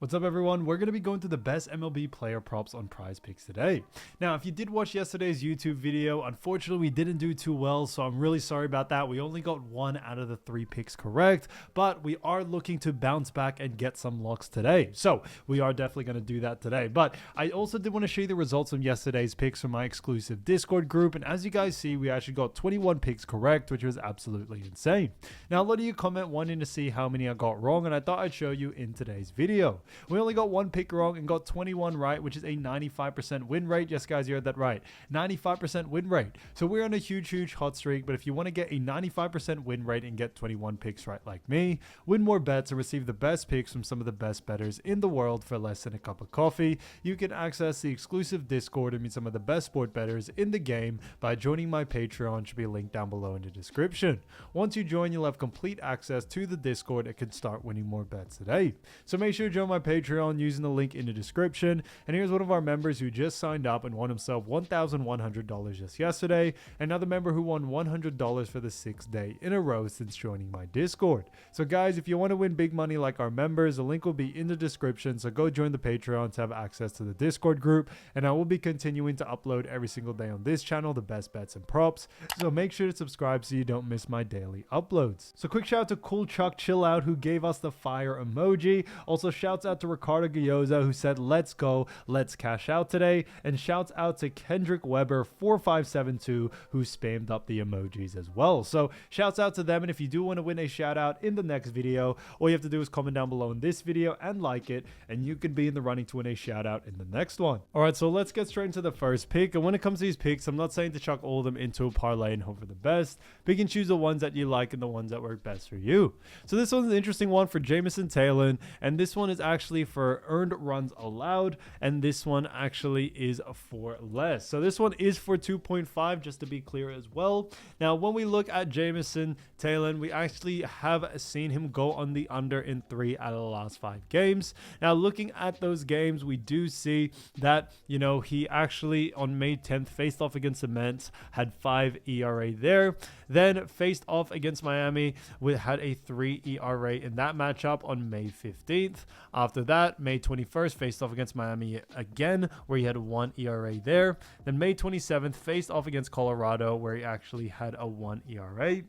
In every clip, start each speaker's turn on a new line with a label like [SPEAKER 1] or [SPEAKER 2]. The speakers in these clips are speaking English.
[SPEAKER 1] What's up, everyone? We're going to be going through the best MLB player props on Prize Picks today. Now, if you did watch yesterday's YouTube video, unfortunately, we didn't do too well, so I'm really sorry about that. We only got 1 out of the 3 picks correct, but we are looking to bounce back and get some locks today. So we are definitely going to do that today. But I also did want to show you the results from yesterday's picks from my exclusive Discord group. And as you guys see, we actually got 21 picks correct, which was absolutely insane. Now, a lot of you comment wanting to see how many I got wrong, and I thought I'd show you in today's video. We only got 1 pick wrong and got 21 right, which is a 95% win rate. Yes, guys, you heard that right. 95% win rate. So we're on a huge hot streak, but if you want to get a 95% win rate and get 21 picks right like me, win more bets and receive the best picks from some of the best bettors in the world for less than a cup of coffee, you can access the exclusive Discord and meet some of the best sport bettors in the game by joining my Patreon. Should be linked down below in the description. Once you join, you'll have complete access to the Discord and can start winning more bets today. So make sure to join my Patreon using the link in the description. And here's one of our members who just signed up and won himself $1,100 just yesterday. Another member who won $100 for the 6th day in a row since joining my Discord. So guys, if you want to win big money like our members, the link will be in the description. So go join the Patreon to have access to the Discord group. And I will be continuing to upload every single day on this channel the best bets and props. So make sure to subscribe so you don't miss my daily uploads. So quick shout out to Cool Chuck Chill Out who gave us the fire emoji. Also shouts out to Ricardo Gioza who said let's go, let's cash out today, and shouts out to Kendrick Weber 4572 who spammed up the emojis as well. So shouts out to them, and if you do want to win a shout out in the next video, all you have to do is comment down below in this video and like it, and you can be in the running to win a shout out in the next one. All right, so let's get straight into the first pick. And when it comes to these picks, I'm not saying to chuck all of them into a parlay and hope for the best. Pick and choose the ones that you like and the ones that work best for you. So this one's an interesting one for Jameson Taillon, and this one is actually for earned runs allowed, and this one actually is for less. So this one is for 2.5, just to be clear as well. Now, when we look at Jameson Taillon, we actually have seen him go on the under in 3 out of the last 5 games. Now, looking at those games, we do see that, he actually on May 10th faced off against the Mets, had 5 ERA there, then faced off against Miami, had a 3 ERA in that matchup on May 15th. After that, May 21st faced off against Miami again, where he had 1 ERA there. Then May 27th faced off against Colorado, where he actually had a 1 ERA.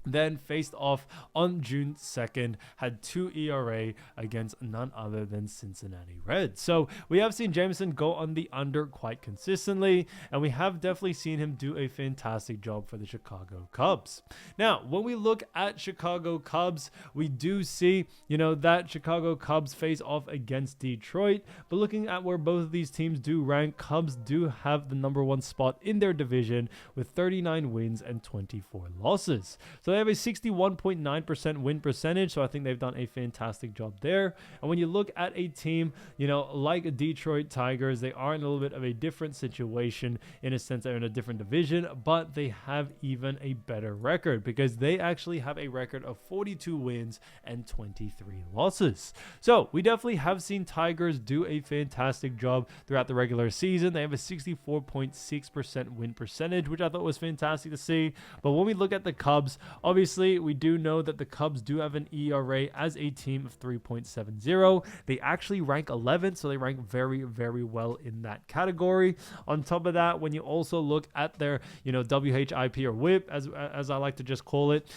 [SPEAKER 1] Then faced off on June 2nd, had 2 ERA against none other than Cincinnati Reds. So we have seen Jameson go on the under quite consistently, and we have definitely seen him do a fantastic job for the Chicago Cubs. Now, when we look at Chicago Cubs, we do see, that Chicago Cubs face off against Detroit. But looking at where both of these teams do rank, Cubs do have the number 1 spot in their division with 39 wins and 24 losses. So they have a 61.9% win percentage, so I think they've done a fantastic job there. And when you look at a team, like Detroit Tigers, they are in a little bit of a different situation in a sense. They're in a different division, but they have even a better record because they actually have a record of 42 wins and 23 losses. So we definitely have seen Tigers do a fantastic job throughout the regular season. They have a 64.6% win percentage, which I thought was fantastic to see. But when we look at the Cubs, obviously, we do know that the Cubs do have an ERA as a team of 3.70. They actually rank 11th, so they rank very well in that category. On top of that, when you also look at their, WHIP or WHIP, as I like to just call it,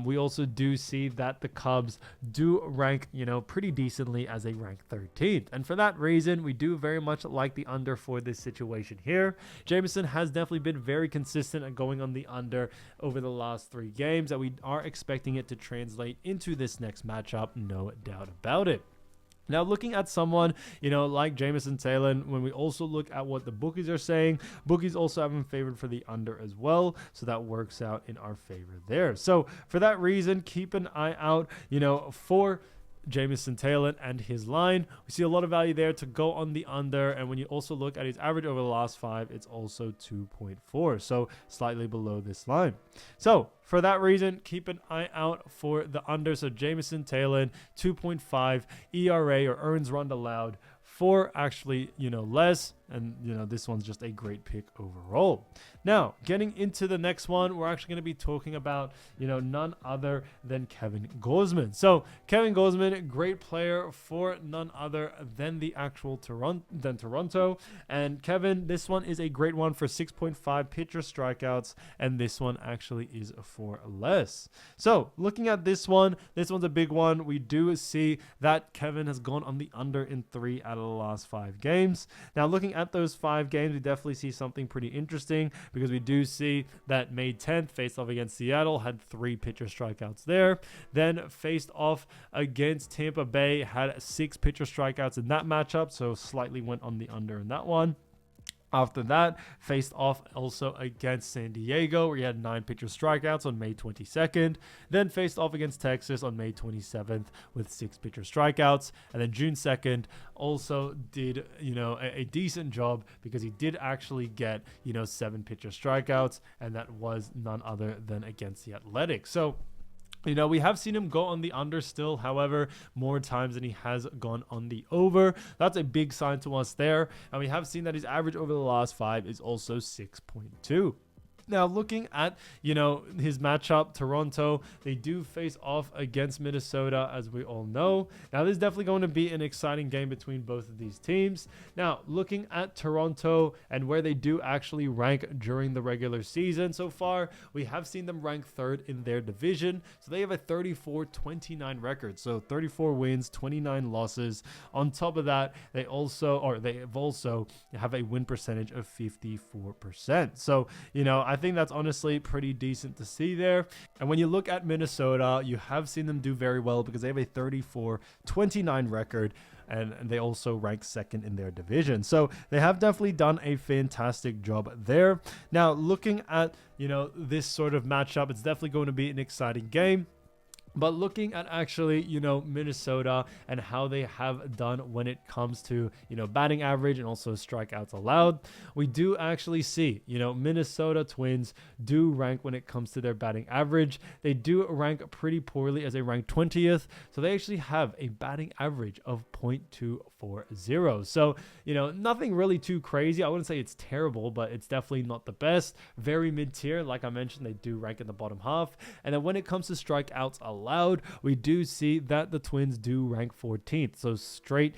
[SPEAKER 1] we also do see that the Cubs do rank, pretty decently as a rank 13th. And for that reason, we do very much like the under for this situation here. Jameson has definitely been very consistent at going on the under over the last 3 games, that we are expecting it to translate into this next matchup, no doubt about it. Now, looking at someone, like Jameson Taillon, when we also look at what the bookies are saying, bookies also have him favored for the under as well. So that works out in our favor there. So for that reason, keep an eye out, for Jameson Taillon and his line. We see a lot of value there to go on the under, and when you also look at his average over the last 5, it's also 2.4, so slightly below this line. So for that reason, keep an eye out for the under. So Jameson Taillon 2.5 ERA or earns run allowed for actually less. And, this one's just a great pick overall. Now, getting into the next one, we're actually going to be talking about, none other than Kevin Gausman. So, Kevin Gausman, great player for none other than the actual Toronto. And Kevin, this one is a great one for 6.5 pitcher strikeouts, and this one actually is for less. So, looking at this one's a big one. We do see that Kevin has gone on the under in 3 out of the last 5 games. Now, looking at those 5 games, we definitely see something pretty interesting because we do see that May 10th faced off against Seattle, had 3 pitcher strikeouts there. Then faced off against Tampa Bay, had 6 pitcher strikeouts in that matchup, so slightly went on the under in that one. After that, faced off also against San Diego, where he had 9 pitcher strikeouts on May 22nd. Then faced off against Texas on May 27th with 6 pitcher strikeouts. And then June 2nd also did, a decent job because he did actually get, 7 pitcher strikeouts. And that was none other than against the Athletics. So, we have seen him go on the under still, however, more times than he has gone on the over. That's a big sign to us there. And we have seen that his average over the last 5 is also 6.2. Now, looking at, his matchup, Toronto, they do face off against Minnesota, as we all know. Now, this is definitely going to be an exciting game between both of these teams. Now, looking at Toronto and where they do actually rank during the regular season so far, we have seen them rank 3rd in their division. So they have a 34-29 record. So 34 wins, 29 losses. On top of that, they have also have a win percentage of 54%. So, I think that's honestly pretty decent to see there. And when you look at Minnesota, you have seen them do very well because they have a 34-29 record. And they also rank 2nd in their division. So they have definitely done a fantastic job there. Now, looking at, this sort of matchup, it's definitely going to be an exciting game. But looking at actually, Minnesota and how they have done when it comes to, batting average and also strikeouts allowed, we do actually see, Minnesota Twins do rank when it comes to their batting average. They do rank pretty poorly as they rank 20th. So they actually have a batting average of 0.240. So, nothing really too crazy. I wouldn't say it's terrible, but it's definitely not the best. Very mid-tier. Like I mentioned, they do rank in the bottom half. And then when it comes to strikeouts allowed, we do see that the Twins do rank 14th. So straight,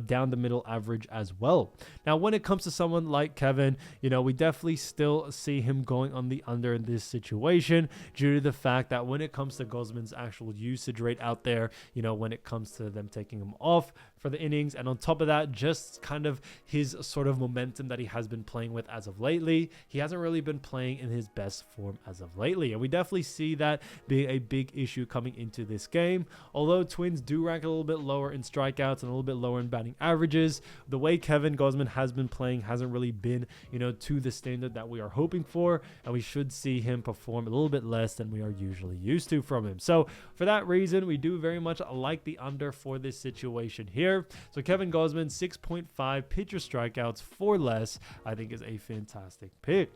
[SPEAKER 1] down the middle average as well. Now, when it comes to someone like Kevin, we definitely still see him going on the under in this situation due to the fact that when it comes to Gausman's actual usage rate out there, when it comes to them taking him off for the innings, and on top of that, just kind of his sort of momentum that he has been playing with as of lately. He hasn't really been playing in his best form as of lately, and we definitely see that being a big issue coming into this game. Although Twins do rank a little bit lower in strikeouts and a little bit lower in batting averages, the way Kevin Gausman has been playing hasn't really been, to the standard that we are hoping for, and we should see him perform a little bit less than we are usually used to from him. So for that reason, we do very much like the under for this situation here. So Kevin Gausman, 6.5 pitcher strikeouts for less, I think is a fantastic pick.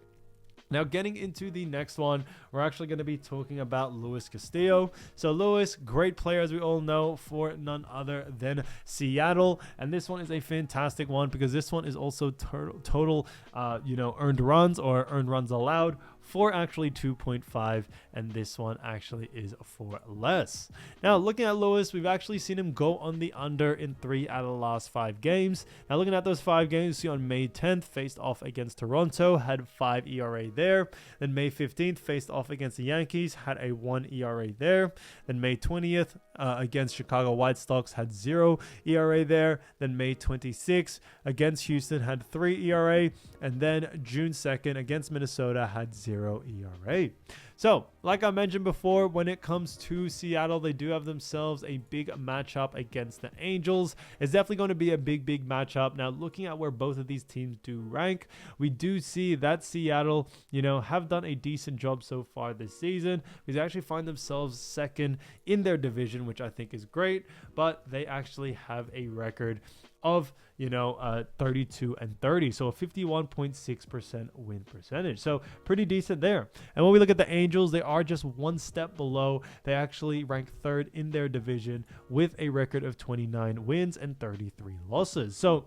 [SPEAKER 1] Now, getting into the next one, we're actually going to be talking about Luis Castillo. So Luis, great player, as we all know, for none other than Seattle. And this one is a fantastic one because this one is also total earned runs or earned runs allowed for actually 2.5, and this one actually is for less. Now, looking at Luis, we've actually seen him go on the under in 3 out of the last 5 games. Now, looking at those 5 games, you see on May 10th, faced off against Toronto, had 5 ERA there. Then May 15th, faced off against the Yankees, had a 1 ERA there. Then May 20th, against Chicago White Sox, had 0 ERA there. Then May 26th, against Houston, had 3 ERA. And then June 2nd, against Minnesota, had 0 ERA. So, like I mentioned before, when it comes to Seattle, they do have themselves a big matchup against the Angels. It's definitely going to be a big matchup. Now, looking at where both of these teams do rank, we do see that Seattle, have done a decent job so far this season. They actually find themselves 2nd in their division, which I think is great, but they actually have a record of 32-30, so a 51.6% win percentage, so pretty decent there. And when we look at the Angels, they are just one step below. They actually rank 3rd in their division with a record of 29 wins and 33 losses. So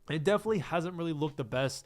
[SPEAKER 1] It definitely hasn't really looked the best,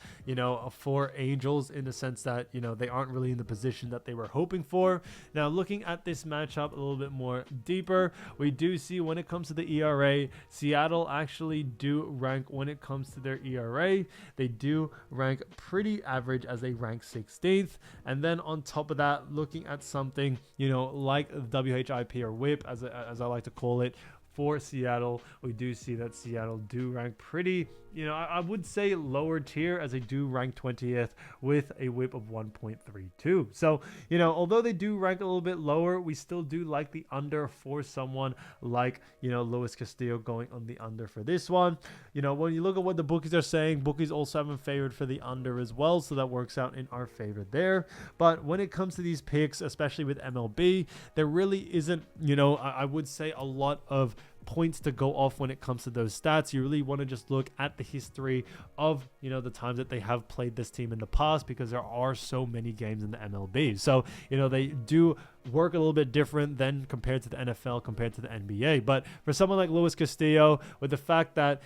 [SPEAKER 1] for Angels in the sense that, they aren't really in the position that they were hoping for. Now, looking at this matchup a little bit more deeper, we do see when it comes to the ERA, Seattle actually do rank when it comes to their ERA. They do rank pretty average as they rank 16th. And then on top of that, looking at something, like WHIP or WHIP, as I like to call it, for Seattle, we do see that Seattle do rank pretty, I would say lower tier, as they do rank 20th with a whip of 1.32. So, although they do rank a little bit lower, we still do like the under for someone like, Luis Castillo going on the under for this one. When you look at what the bookies are saying, bookies also have him favored for the under as well. So that works out in our favor there. But when it comes to these picks, especially with MLB, there really isn't, I would say a lot of points to go off when it comes to those stats. You really want to just look at the history of, the times that they have played this team in the past, because there are so many games in the MLB. So, they do work a little bit different than compared to the NFL, compared to the NBA. But for someone like Luis Castillo, with the fact that,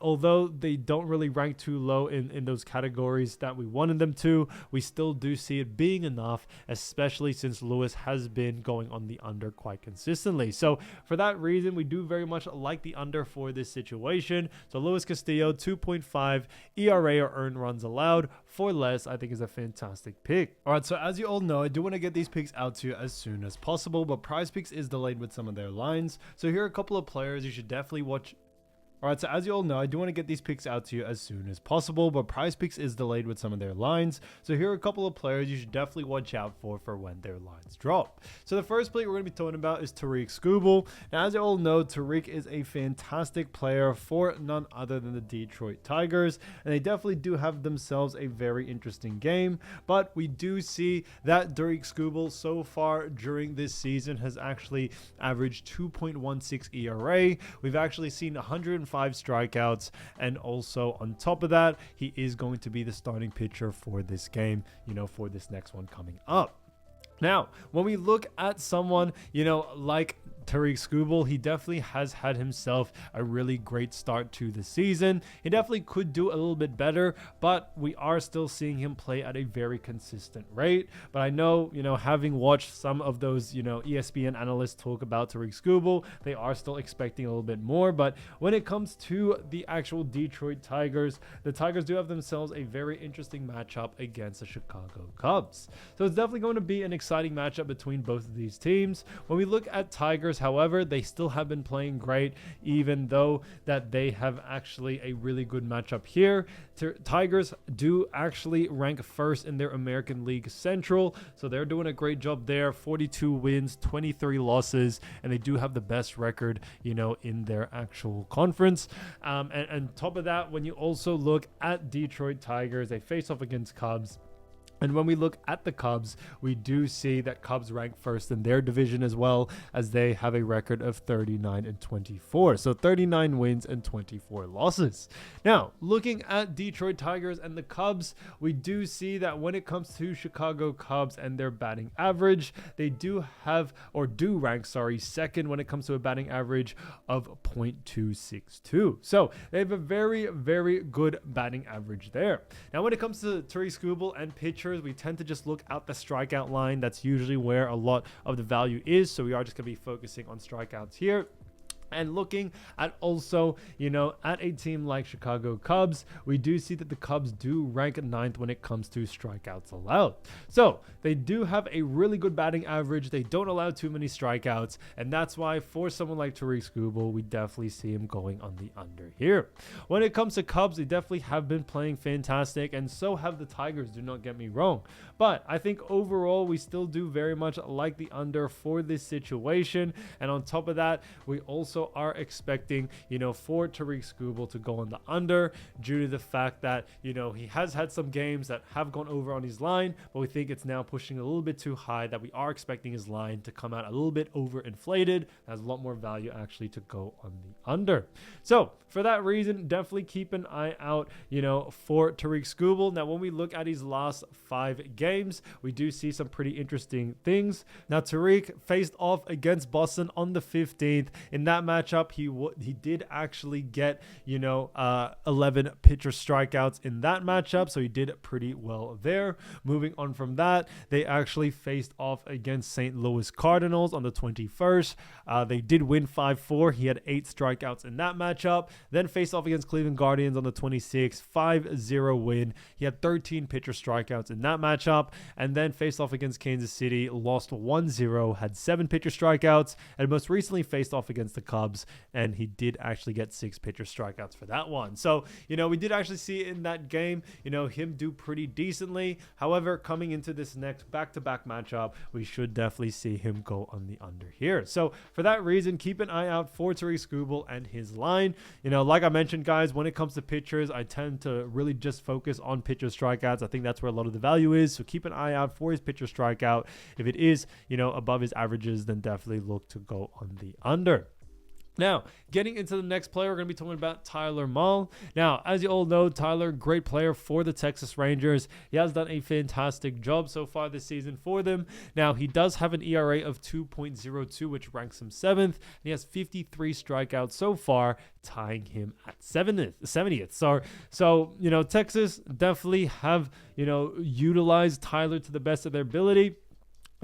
[SPEAKER 1] although they don't really rank too low in those categories that we wanted them to, we still do see it being enough, especially since Luis has been going on the under quite consistently. So for that reason, we do very much like the under for this situation. So Luis Castillo, 2.5 ERA or earned runs allowed for less, I think is a fantastic pick. All right, so as you all know, I do want to get these picks out to you as soon as possible, but PrizePicks is delayed with some of their lines. So here are a couple of players you should definitely watch. All right, so as you all know, I do want to get these picks out to you as soon as possible, but PrizePicks is delayed with some of their lines. So here are a couple of players you should definitely watch out for when their lines drop. So the first player we're going to be talking about is Tarik Skubal. Now, as you all know, Tarik is a fantastic player for none other than the Detroit Tigers, and they definitely do have themselves a very interesting game. But we do see that Tarik Skubal so far during this season has actually averaged 2.16 ERA. We've actually seen 105 strikeouts, and also on top of that, he is going to be the starting pitcher for this game, for this next one coming up. Now, when we look at someone, like Tarik Skubal, he definitely has had himself a really great start to the season. He definitely could do a little bit better, but we are still seeing him play at a very consistent rate. But I know, having watched some of those, ESPN analysts talk about Tarik Skubal, they are still expecting a little bit more. But when it comes to the actual Detroit Tigers, the Tigers do have themselves a very interesting matchup against the Chicago Cubs. So it's definitely going to be an exciting matchup between both of these teams. When we look at Tigers, however, they still have been playing great, even though that they have actually a really good matchup here. Tigers do actually rank first in their American League Central, so they're doing a great job there. 42 wins, 23 losses, and they do have the best record, in their actual conference. And top of that, when you also look at Detroit Tigers, they face off against Cubs. And when we look at the Cubs, we do see that Cubs rank first in their division as well, as they have a record of 39-24. So 39 wins and 24 losses. Now, looking at Detroit Tigers and the Cubs, we do see that when it comes to Chicago Cubs and their batting average, they do rank second when it comes to a batting average of .262. So they have a very, very good batting average there. Now, when it comes to Tarik Skubal and pitchers, we tend to just look at the strikeout line. That's usually where a lot of the value is. So we are just going to be focusing on strikeouts here. And looking at also, at a team like Chicago Cubs, we do see that the Cubs do rank ninth when it comes to strikeouts allowed. So they do have a really good batting average. They don't allow too many strikeouts. And that's why for someone like Tarik Skubal, we definitely see him going on the under here. When it comes to Cubs, they definitely have been playing fantastic. And so have the Tigers, do not get me wrong. But I think overall, we still do very much like the under for this situation. And on top of that, we also are expecting, for Tarik Skubal to go on the under due to the fact that, he has had some games that have gone over on his line, but we think it's now pushing a little bit too high, that we are expecting his line to come out a little bit overinflated. Has a lot more value actually to go on the under. So for that reason, definitely keep an eye out, for Tarik Skubal. Now, when we look at his last 5 games, we do see some pretty interesting things. Now, Tarik faced off against Boston on the 15th. In that matchup, he did actually get, 11 pitcher strikeouts in that matchup. So he did pretty well there. Moving on from that, they actually faced off against St. Louis Cardinals on the 21st. They did win 5-4. He had 8 strikeouts in that matchup. Then faced off against Cleveland Guardians on the 26th, 5-0 win. He had 13 pitcher strikeouts in that matchup. And then faced off against Kansas City, lost 1-0, had 7 pitcher strikeouts, and most recently faced off against the Cubs, and he did actually get 6 pitcher strikeouts for that one. So, we did actually see in that game, him do pretty decently. However, coming into this next back-to-back matchup, we should definitely see him go on the under here. So for that reason, keep an eye out for Tarik Skubal and his line. Like I mentioned, guys, when it comes to pitchers, I tend to really just focus on pitcher strikeouts. I think that's where a lot of the value is. So keep an eye out for his pitcher strikeout. If it is, above his averages, then definitely look to go on the under. Now, getting into the next player, we're going to be talking about Tyler Mahle. Now, as you all know, Tyler, great player for the Texas Rangers. He has done a fantastic job so far this season for them. Now, he does have an ERA of 2.02, which ranks him 7th. And he has 53 strikeouts so far, tying him at 70th. So, Texas definitely have, utilized Tyler to the best of their ability.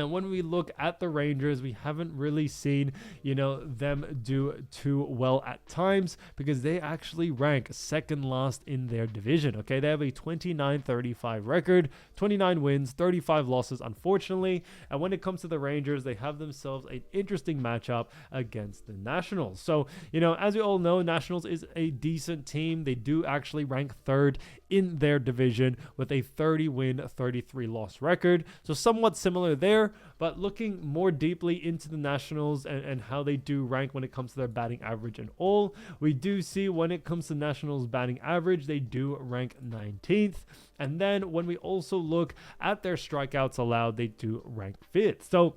[SPEAKER 1] And when we look at the Rangers, we haven't really seen, them do too well at times because they actually rank second last in their division. Okay, they have a 29-35 record, 29 wins, 35 losses, unfortunately. And when it comes to the Rangers, they have themselves an interesting matchup against the Nationals. So, as we all know, Nationals is a decent team. They do actually rank 3rd in their division with a 30-win, 33-loss record. So somewhat similar there. But looking more deeply into the Nationals and how they do rank when it comes to their batting average and all, we do see when it comes to Nationals batting average, they do rank 19th. And then when we also look at their strikeouts allowed, they do rank 5th. So,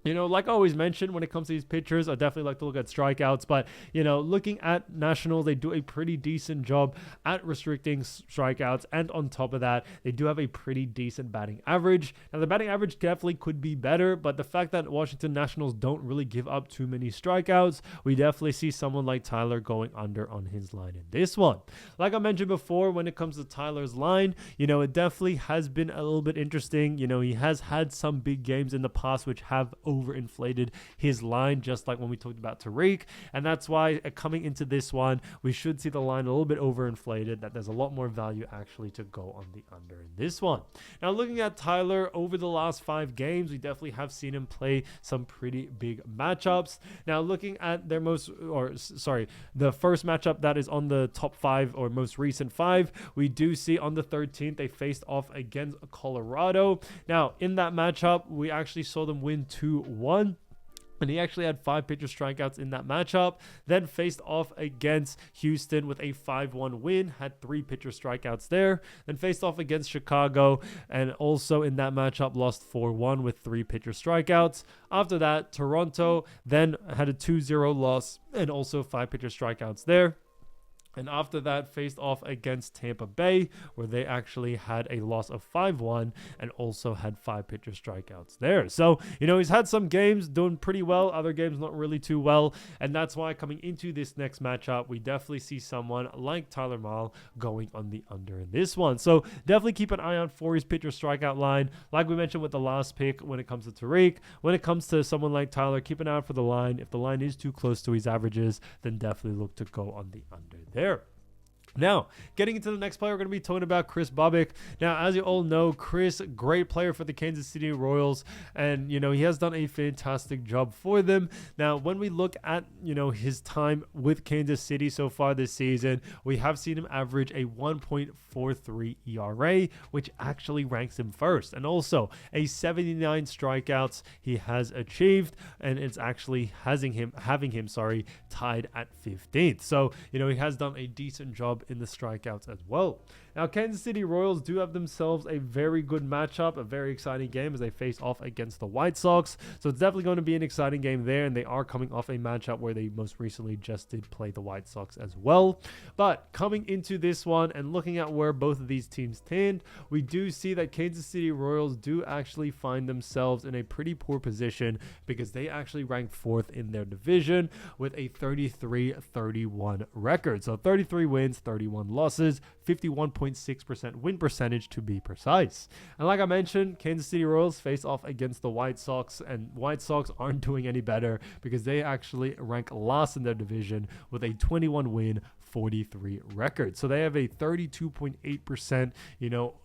[SPEAKER 1] like I always mentioned, when it comes to these pitchers, I definitely like to look at strikeouts. But, looking at Nationals, they do a pretty decent job at restricting strikeouts. And on top of that, they do have a pretty decent batting average. Now, the batting average definitely could be better. But the fact that Washington Nationals don't really give up too many strikeouts, we definitely see someone like Tyler going under on his line in this one. Like I mentioned before, when it comes to Tyler's line, it definitely has been a little bit interesting. He has had some big games in the past which have overinflated his line, just like when we talked about Tarik. And that's why coming into this one, we should see the line a little bit overinflated, that there's a lot more value actually to go on the under in this one. Now, looking at Tyler over the last 5 games, we definitely have seen him play some pretty big matchups. Now, looking at the first matchup that is on the top 5 or most recent 5, we do see on the 13th, they faced off against Colorado. Now, in that matchup, we actually saw them win 2-1. And he actually had 5 pitcher strikeouts in that matchup. Then faced off against Houston with a 5-1 win. Had 3 pitcher strikeouts there. Then faced off against Chicago. And also in that matchup lost 4-1 with 3 pitcher strikeouts. After that, Toronto then had a 2-0 loss. And also 5 pitcher strikeouts there. And after that, faced off against Tampa Bay, where they actually had a loss of 5-1 and also had 5 pitcher strikeouts there. So, he's had some games doing pretty well, other games not really too well. And that's why coming into this next matchup, we definitely see someone like Tyler Mahle going on the under in this one. So definitely keep an eye out for his pitcher strikeout line. Like we mentioned with the last pick, when it comes to Tarik, when it comes to someone like Tyler, keep an eye out for the line. If the line is too close to his averages, then definitely look to go on the under there. Now, getting into the next player, we're going to be talking about Kris Bubic. Now, as you all know, Kris, great player for the Kansas City Royals, and, he has done a fantastic job for them. Now, when we look at, his time with Kansas City so far this season, we have seen him average a 1.43 ERA, which actually ranks him 1st, and also a 79 strikeouts he has achieved, and it's actually having him tied at 15th. So, he has done a decent job job in the strikeouts as well. Now, Kansas City Royals do have themselves a very good matchup, a very exciting game as they face off against the White Sox. So it's definitely going to be an exciting game there, and they are coming off a matchup where they most recently just did play the White Sox as well. But coming into this one and looking at where both of these teams stand, we do see that Kansas City Royals do actually find themselves in a pretty poor position because they actually rank 4th in their division with a 33-31 record. So 33 wins, 31 losses, 51.6% win percentage to be precise. And like I mentioned, Kansas City Royals face off against the White Sox, and White Sox aren't doing any better because they actually rank last in their division with a 21 win, 43 record. So they have a 32.8%,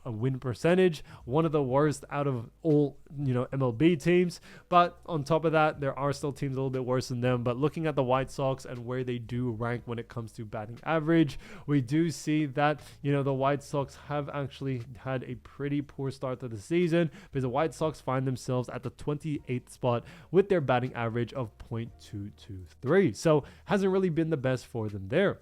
[SPEAKER 1] a win percentage, one of the worst out of all, MLB teams. But on top of that, there are still teams a little bit worse than them. But looking at the White Sox and where they do rank when it comes to batting average, we do see that, the White Sox have actually had a pretty poor start to the season because the White Sox find themselves at the 28th spot with their batting average of .223. So hasn't really been the best for them there.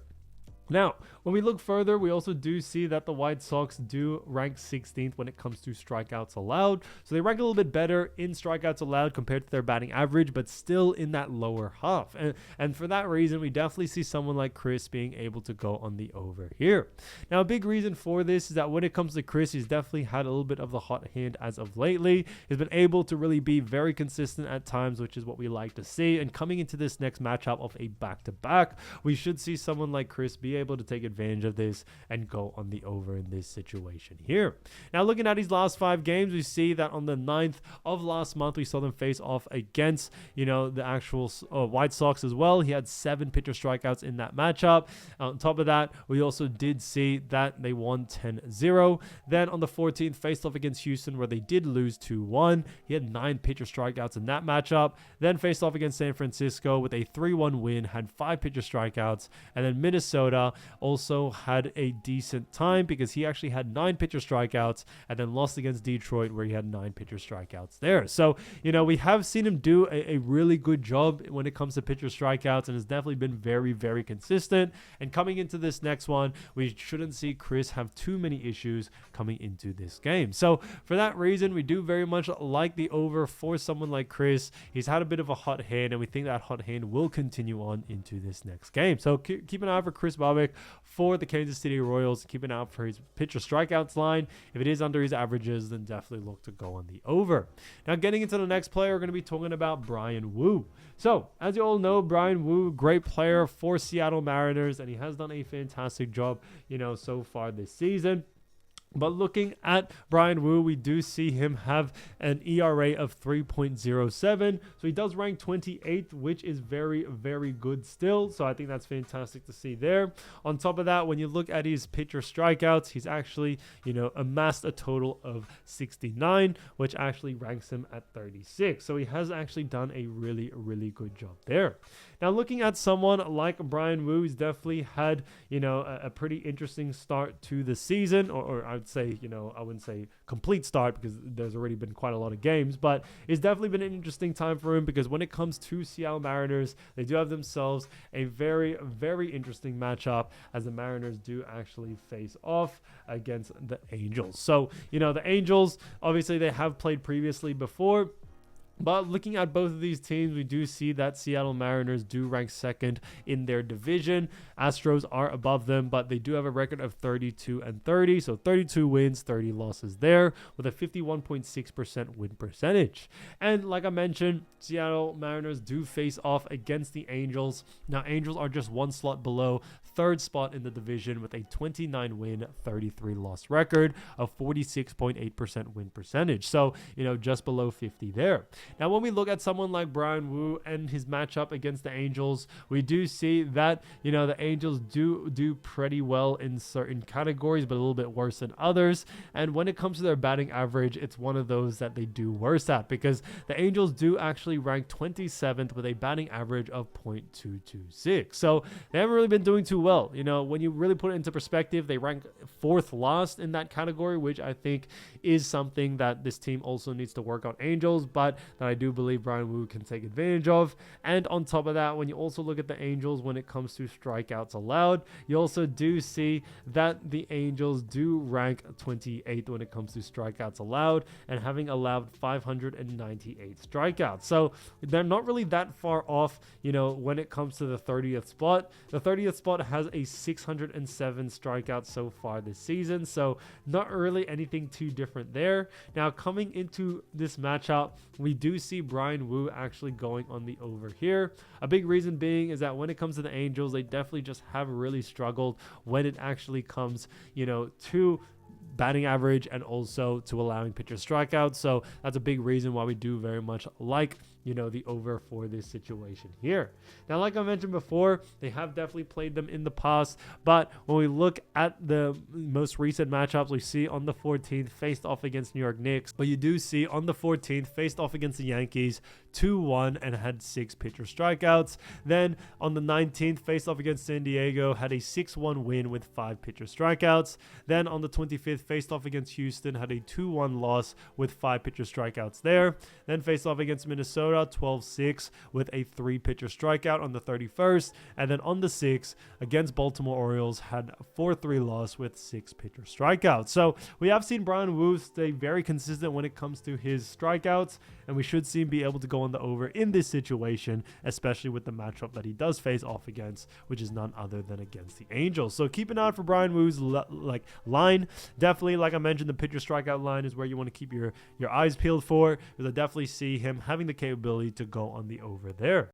[SPEAKER 1] Now, when we look further, we also do see that the White Sox do rank 16th when it comes to strikeouts allowed. So they rank a little bit better in strikeouts allowed compared to their batting average, but still in that lower half. And for that reason, we definitely see someone like Kris being able to go on the over here. Now, a big reason for this is that when it comes to Kris, he's definitely had a little bit of the hot hand as of lately. He's been able to really be very consistent at times, which is what we like to see. And coming into this next matchup of a back-to-back, we should see someone like Kris be able to take advantage of this and go on the over in this situation here. Now, looking at his last 5 games, we see that on the 9th of last month, we saw them face off against, the actual White Sox as well. He had 7 pitcher strikeouts in that matchup. On top of that, we also did see that they won 10-0. Then on the 14th, faced off against Houston where they did lose 2-1. He had 9 pitcher strikeouts in that matchup. Then faced off against San Francisco with a 3-1 win, had 5 pitcher strikeouts. And then Minnesota also had a decent time because he actually had 9 pitcher strikeouts and then lost against Detroit where he had 9 pitcher strikeouts there. So, we have seen him do a really good job when it comes to pitcher strikeouts and has definitely been very, very consistent. And coming into this next one, we shouldn't see Kris have too many issues coming into this game. So for that reason, we do very much like the over for someone like Kris. He's had a bit of a hot hand and we think that hot hand will continue on into this next game. So keep an eye out for Kris Bubic for the Kansas City Royals. Keep an eye out for his pitcher strikeouts line. If it is under his averages, then definitely look to go on the over. Now, getting into the next player, we're going to be talking about Bryan Woo. So, as you all know, Bryan Woo, great player for Seattle Mariners, and he has done a fantastic job, so far this season. But looking at Bryan Woo, we do see him have an ERA of 3.07. So he does rank 28th, which is very, very good still. So I think that's fantastic to see there. On top of that, when you look at his pitcher strikeouts, he's actually, amassed a total of 69, which actually ranks him at 36. So he has actually done a really, really good job there. Now, looking at someone like Bryan Woo, he's definitely had, a pretty interesting start to the season, or I'd say, I wouldn't say complete start because there's already been quite a lot of games, but it's definitely been an interesting time for him because when it comes to Seattle Mariners, they do have themselves a very, very interesting matchup as the Mariners do actually face off against the Angels. So, the Angels, obviously they have played previously before. But looking at both of these teams, we do see that Seattle Mariners do rank 2nd in their division. Astros are above them, but they do have a record of 32-30. So 32 wins, 30 losses there with a 51.6% win percentage. And like I mentioned, Seattle Mariners do face off against the Angels. Now, Angels are just 1 slot below 3rd spot in the division with a 29 win, 33 loss record of 46.8% win percentage. So, just below 50 there. Now, when we look at someone like Bryan Woo and his matchup against the Angels, we do see that, the Angels do pretty well in certain categories, but a little bit worse than others. And when it comes to their batting average, it's one of those that they do worse at because the Angels do actually rank 27th with a batting average of .226. So they haven't really been doing too well. When you really put it into perspective, they rank 4th last in that category, which I think is something that this team also needs to work on. Angels, but
[SPEAKER 2] that I do believe Bryan Woo can take advantage of. And on top of that, when you also look at the Angels when it comes to strikeouts allowed, you also do see that the Angels do rank 28th when it comes to strikeouts allowed, and having allowed 598 strikeouts. So they're not really that far off, when it comes to the 30th spot. The 30th spot has a 607 strikeouts so far this season, so not really anything too different there. Now, coming into this matchup, we do see Bryan Woo actually going on the over here. A big reason being is that when it comes to the Angels, they definitely just have really struggled when it actually comes, to batting average and also to allowing pitcher strikeouts. So that's a big reason why we do very much like, the over for this situation here. Now, like I mentioned before, they have definitely played them in the past, but when we look at the most recent matchups, we see on the 14th faced off against New York Knicks, but you do see on the 14th faced off against the Yankees 2-1 and had 6 pitcher strikeouts. Then on the 19th faced off against San Diego, had a 6-1 win with 5 pitcher strikeouts. Then on the 25th faced off against Houston, had a 2-1 loss with 5 pitcher strikeouts there. Then faced off against Minnesota 12-6 with a 3 pitcher strikeout on the 31st. And then on the 6th against Baltimore Orioles, had a 4-3 loss with 6 pitcher strikeouts. So we have seen Bryan Woo stay very consistent when it comes to his strikeouts, and we should see him be able to go on the over in this situation, especially with the matchup that he does face off against, which is none other than against the Angels. So keep an eye out for Bryan Woo's line. Definitely, like I mentioned, the pitcher strikeout line is where you want to keep your eyes peeled for, because I definitely see him having the capability to go on the over there.